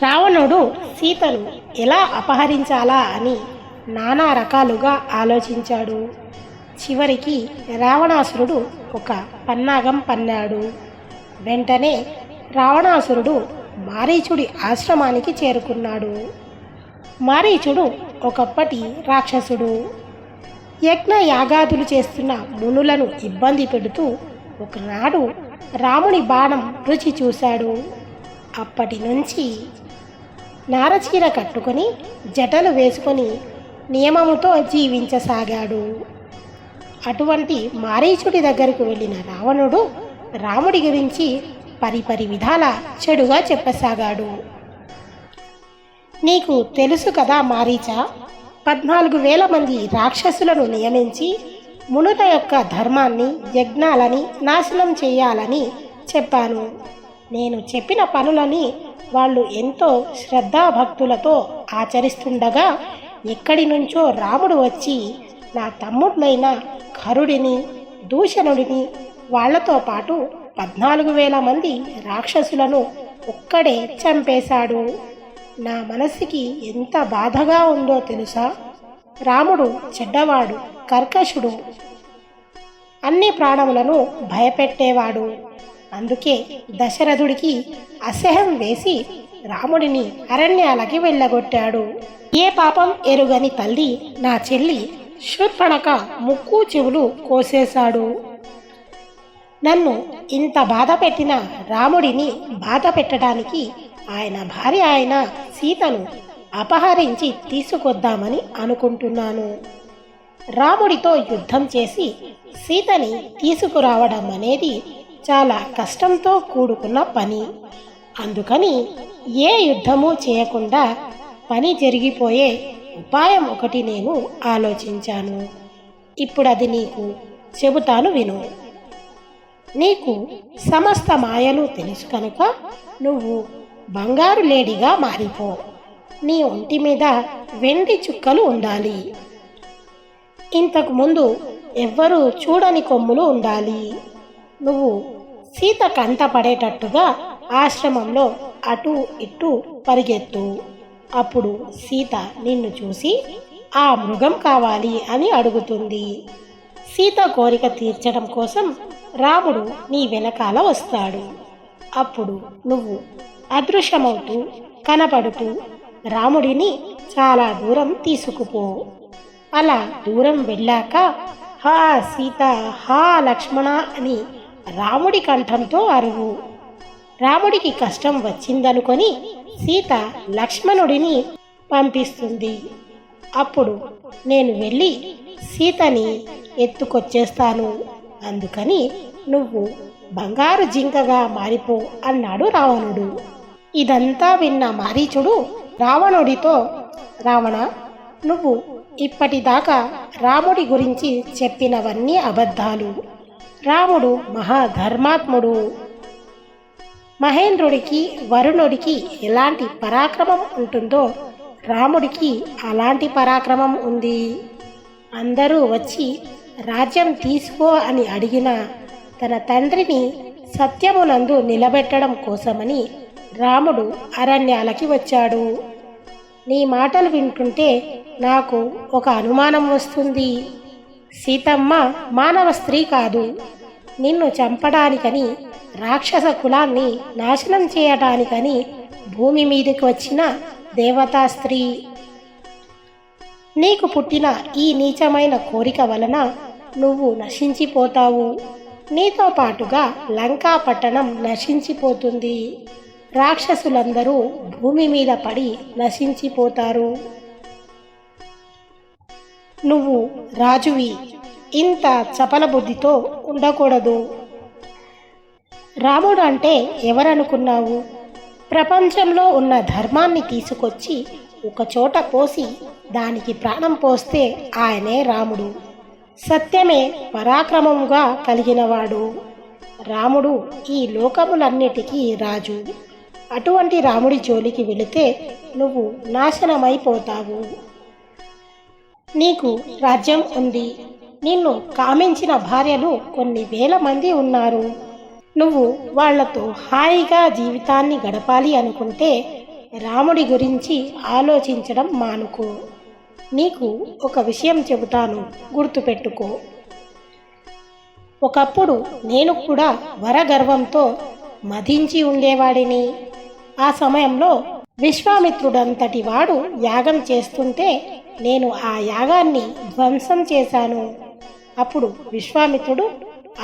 రావణుడు సీతను ఎలా అపహరించాలా అని నానా రకాలుగా ఆలోచించాడు. చివరికి రావణాసురుడు ఒక పన్నాగం పన్నాడు. వెంటనే రావణాసురుడు మారీచుడి ఆశ్రమానికి చేరుకున్నాడు. మారీచుడు ఒకప్పటి రాక్షసుడు. యజ్ఞ యాగాదులు చేస్తున్న మునులను ఇబ్బంది పెడుతూ ఒకనాడు రాముని బాణం రుచి చూశాడు. అప్పటి నుంచి నారచీర కట్టుకొని జటలు వేసుకొని నియమముతో జీవించసాగాడు. అటువంటి మారీచుడి దగ్గరకు వెళ్ళిన రావణుడు రాముడి గురించి పరిపరి విధాల చెడుగా చెప్పసాగాడు. నీకు తెలుసు కదా మారీచ, 14,000 మంది రాక్షసులను నియమించి మునుల యొక్క ధర్మాన్ని యజ్ఞాలని నాశనం చేయాలని చెప్పాను. నేను చెప్పిన పనులని వాళ్ళు ఎంతో శ్రద్ధాభక్తులతో ఆచరిస్తుండగా ఎక్కడి నుంచో రాముడు వచ్చి నా తమ్ముడినైన ఖరుడిని దూషణుడిని వాళ్లతో పాటు 14,000 మంది రాక్షసులను ఒక్కడే చంపేశాడు. నా మనసుకి ఎంత బాధగా ఉందో తెలుసా? రాముడు చెడ్డవాడు, కర్కశుడు, అన్ని ప్రాణములను భయపెట్టేవాడు. అందుకే దశరథుడికి అసహ్యం వేసి రాముడిని అరణ్యాలకి వెళ్ళగొట్టాడు. ఏ పాపం ఎరుగని తల్లి నా చెల్లి శూర్పణఖ ముక్కు చెవులు కోసేశాడు. నన్ను ఇంత బాధ పెట్టిన రాముడిని బాధ పెట్టడానికి ఆయన భార్య అయిన సీతను అపహరించి తీసుకొద్దామని అనుకుంటున్నాను. రాముడితో యుద్ధం చేసి సీతని తీసుకురావడం అనేది చాలా కష్టంతో కూడుకున్న పని. అందుకని ఏ యుద్ధము చేయకుండా పని జరిగిపోయే ఉపాయం ఒకటి నేను ఆలోచించాను. ఇప్పుడు అది నీకు చెబుతాను, విను. నీకు సమస్త మాయలు తెలుసు కనుక నువ్వు బంగారు లేడిగా మారిపో. నీ ఒంటి మీద వెండి చుక్కలు ఉండాలి. ఇంతకు ముందు ఎవ్వరూ చూడని కొమ్ములు ఉండాలి. నువ్వు సీత కంట పడేటట్టుగా ఆశ్రమంలో అటు ఇటు పరిగెత్తు. అప్పుడు సీత నిన్ను చూసి ఆ మృగం కావాలి అని అడుగుతుంది. సీత కోరిక తీర్చడం కోసం రాముడు నీ వెనకాల వస్తాడు. అప్పుడు నువ్వు అదృశ్యమవుతూ కనపడుతూ రాముడిని చాలా దూరం తీసుకుపో. అలా దూరం వెళ్ళాక హా సీత, హా లక్ష్మణ అని రాముడి కంఠంతో అరువు. రాముడికి కష్టం వచ్చిందనుకొని సీత లక్ష్మణుడిని పంపిస్తుంది. అప్పుడు నేను వెళ్ళి సీతని ఎత్తుకొచ్చేస్తాను. అందుకని నువ్వు బంగారు జింకగా మారిపో అన్నాడు రావణుడు. ఇదంతా విన్న మారీచుడు రావణుడితో, రావణ, నువ్వు ఇప్పటిదాకా రాముడి గురించి చెప్పినవన్నీ అబద్ధాలు. రాముడు మహాధర్మాత్ముడు. మహేంద్రుడికి వరుణుడికి ఎలాంటి పరాక్రమం ఉంటుందో రాముడికి అలాంటి పరాక్రమం ఉంది. అందరూ వచ్చి రాజ్యం తీసుకో అని అడిగిన తన తండ్రిని సత్యమునందు నిలబెట్టడం కోసమని రాముడు అరణ్యాలకి వచ్చాడు. నీ మాటలు వింటుంటే నాకు ఒక అనుమానం వస్తుంది. సీతమ్మ మానవ స్త్రీ కాదు. నిన్ను చంపడానికని, రాక్షస కులాన్ని నాశనం చేయటానికని భూమి మీదకి వచ్చిన దేవతా స్త్రీ. నీకు పుట్టిన ఈ నీచమైన కోరిక వలన నువ్వు నశించిపోతావు. నీతో పాటుగా లంకా పట్టణం నశించిపోతుంది. రాక్షసులందరూ భూమి మీద పడి నశించిపోతారు. నువ్వు రాజువి. ఇంత చపల బుద్ధితో ఉండకూడదు. రాముడు అంటే ఎవరనుకున్నావు? ప్రపంచంలో ఉన్న ధర్మాన్ని తీసుకొచ్చి ఒకచోట పోసి దానికి ప్రాణం పోస్తే ఆయనే రాముడు. సత్యమే పరాక్రమముగా కలిగినవాడు. రాముడు ఈ లోకములన్నిటికీ రాజు. అటువంటి రాముడి జోలికి వెళితే నువ్వు నాశనమైపోతావు. నీకు రాజ్యం ఉంది. నిన్ను కామించిన భార్యలు కొన్ని వేల మంది ఉన్నారు. నువ్వు వాళ్లతో హాయిగా జీవితాన్ని గడపాలి అనుకుంటే రాముడి గురించి ఆలోచించడం మానుకో. నీకు ఒక విషయం చెబుతాను, గుర్తుపెట్టుకో. ఒకప్పుడు నేను కూడా వరగర్వంతో మదించి ఉండేవాడిని. ఆ సమయంలో విశ్వామిత్రుడంతటి వాడు యాగం చేస్తుంటే నేను ఆ యాగాన్ని ధ్వంసం చేశాను. అప్పుడు విశ్వామిత్రుడు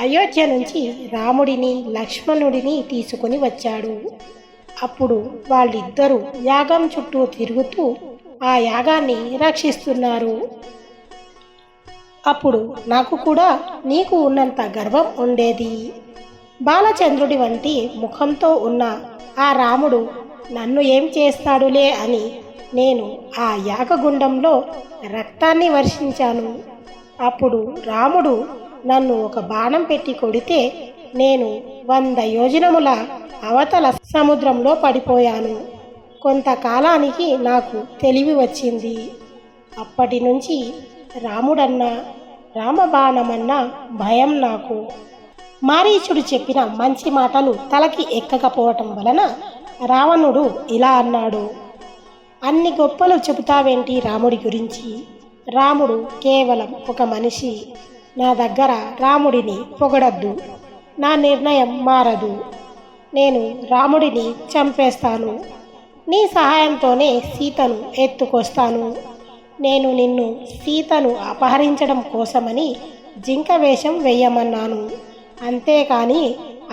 అయోధ్య నుంచి రాముడిని లక్ష్మణుడిని తీసుకుని వచ్చాడు. అప్పుడు వాళ్ళిద్దరూ యాగం చుట్టూ తిరుగుతూ ఆ యాగాన్ని రక్షిస్తున్నారు. అప్పుడు నాకు కూడా నీకు ఉన్నంత గర్వం ఉండేది. బాలచంద్రుడి వంటి ముఖంతో ఉన్న ఆ రాముడు నన్ను ఏం చేస్తాడులే అని నేను ఆ యాగగుండంలో రక్తాన్ని వర్షించాను. అప్పుడు రాముడు నన్ను ఒక బాణం పెట్టి కొడితే నేను 100 యోజనముల అవతల సముద్రంలో పడిపోయాను. కొంతకాలానికి నాకు తెలివి వచ్చింది. అప్పటి నుంచి రాముడన్నా రామబాణమన్నా భయం నాకు. మారీచుడు చెప్పిన మంచి మాటలు తలకి ఎక్కకపోవటం వలన రావణుడు ఇలా అన్నాడు, అన్ని గొప్పలు చెబుతావేంటి రాముడి గురించి? రాముడు కేవలం ఒక మనిషి. నా దగ్గర రాముడిని పొగడద్దు. నా నిర్ణయం మారదు. నేను రాముడిని చంపేస్తాను. నీ సహాయంతోనే సీతను ఎత్తుకొస్తాను. నేను నిన్ను సీతను అపహరించడం కోసమని జింక వేషం వేయమన్నాను. అంతేకాని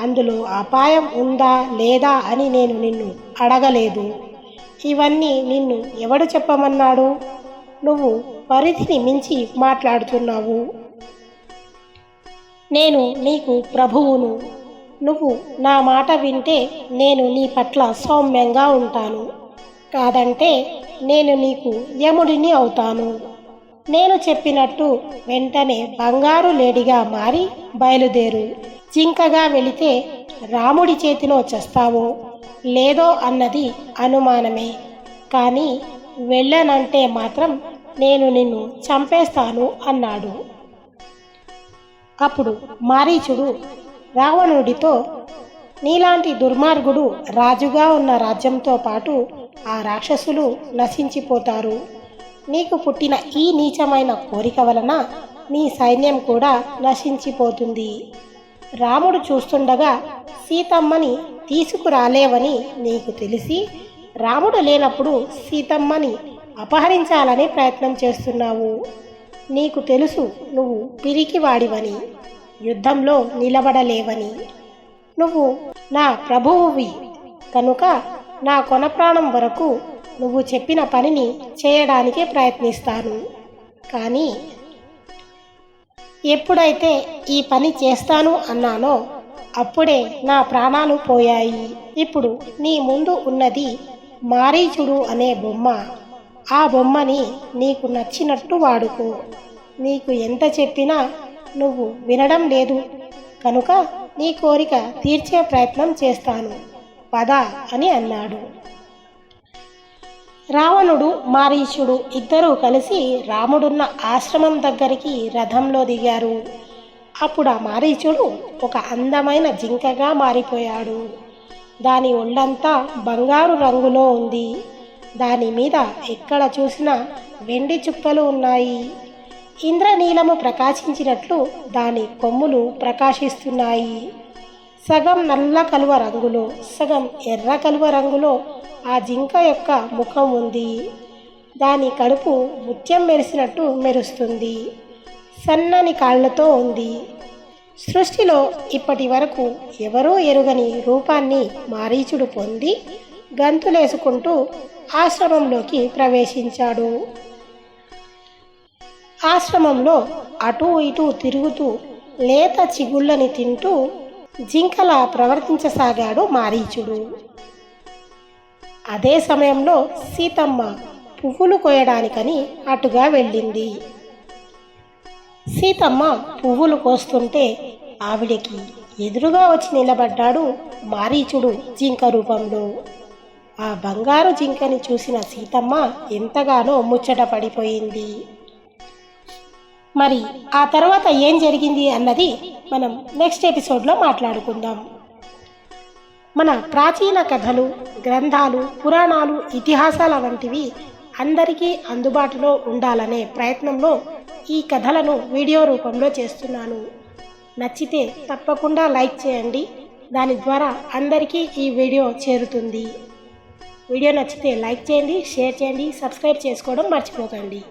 అందులో అపాయం ఉందా లేదా అని నేను నిన్ను అడగలేదు. ఇవన్నీ నిన్ను ఎవడు చెప్పమన్నాడు? నువ్వు పరిధిని మించి మాట్లాడుతున్నావు. నేను నీకు ప్రభువును. నువ్వు నా మాట వింటే నేను నీ పట్ల సౌమ్యంగా ఉంటాను. కాదంటే నేను నీకు యముడిని అవుతాను. నేను చెప్పినట్టు వెంటనే బంగారు లేడిగా మారి బయలుదేరు. జింకగా వెళితే రాముడి చేతిలో చస్తావో లేదో అన్నది అనుమానమే. కానీ వెళ్ళనంటే మాత్రం నేను నిన్ను చంపేస్తాను అన్నాడు. అప్పుడు మారీచుడు రావణుడితో, నీలాంటి దుర్మార్గుడు రాజుగా ఉన్న రాజ్యంతో పాటు ఆ రాక్షసులు నశించిపోతారు. నీకు పుట్టిన ఈ నీచమైన కోరిక వలన నీ సైన్యం కూడా నశించిపోతుంది. రాముడు చూస్తుండగా సీతమ్మని తీసుకురాలేవని నీకు తెలిసి రాముడు లేనప్పుడు సీతమ్మని అపహరించాలని ప్రయత్నం చేస్తున్నావు. నీకు తెలుసు నువ్వు పిరికివాడివని, యుద్ధంలో నిలబడలేవని. నువ్వు నా ప్రభువువి కనుక నా కొనప్రాణం వరకు నువ్వు చెప్పిన పనిని చేయడానికే ప్రయత్నిస్తాను. కానీ ఎప్పుడైతే ఈ పని చేస్తాను అన్నానో అప్పుడే నా ప్రాణాలు పోయాయి. ఇప్పుడు నీ ముందు ఉన్నది మారీచుడు అనే బొమ్మ. ఆ బొమ్మని నీకు నచ్చినట్టు వాడుకో. నీకు ఎంత చెప్పినా నువ్వు వినడం లేదు కనుక నీ కోరిక తీర్చే ప్రయత్నం చేస్తాను, పద అని అన్నాడు. రావణుడు మారీచుడు ఇద్దరూ కలిసి రాముడున్న ఆశ్రమం దగ్గరికి రథంలో దిగారు. అప్పుడు ఆ మారీచుడు ఒక అందమైన జింకగా మారిపోయాడు. దాని ఒళ్ళంతా బంగారు రంగులో ఉంది. దాని మీద ఎక్కడ చూసినా వెండి చుక్కలు ఉన్నాయి. ఇంద్రనీలము ప్రకాశించినట్లు దాని కొమ్ములు ప్రకాశిస్తున్నాయి. సగం నల్ల కలువ రంగులో సగం ఎర్ర కలువ రంగులో ఆ జింక యొక్క ముఖం ఉంది. దాని కడుపు ముత్యం మెరిసినట్టు మెరుస్తుంది. సన్నని కాళ్లతో ఉంది. సృష్టిలో ఇప్పటి వరకు ఎవరూ ఎరుగని రూపాన్ని మారీచుడు పొంది గంతులేసుకుంటూ ఆశ్రమంలోకి ప్రవేశించాడు. ఆశ్రమంలో అటూ ఇటూ తిరుగుతూ లేత చిగుళ్ళని తింటూ జింకలా ప్రవర్తించసాగాడు మారీచుడు. అదే సమయంలో సీతమ్మ పువ్వులు కోయడానికని అటుగా వెళ్ళింది. సీతమ్మ పువ్వులు కోస్తుంటే ఆవిడకి ఎదురుగా వచ్చి నిలబడ్డాడు మారీచుడు జింక రూపంలో. ఆ బంగారు జింకని చూసిన సీతమ్మ ఎంతగానో ముచ్చట పడిపోయింది. మరి ఆ తర్వాత ఏం జరిగింది అన్నది మనం నెక్స్ట్ ఎపిసోడ్లో మాట్లాడుకుందాం. మన ప్రాచీన కథలు, గ్రంథాలు, పురాణాలు, ఇతిహాసాల వంటివి అందరికీ అందుబాటులో ఉండాలనే ప్రయత్నంలో ఈ కథలను వీడియో రూపంలో చేస్తున్నాను. నచ్చితే తప్పకుండా లైక్ చేయండి. దాని ద్వారా అందరికీ ఈ వీడియో చేరుతుంది. వీడియో నచ్చితే లైక్ చేయండి, షేర్ చేయండి, సబ్స్క్రైబ్ చేసుకోవడం మర్చిపోకండి.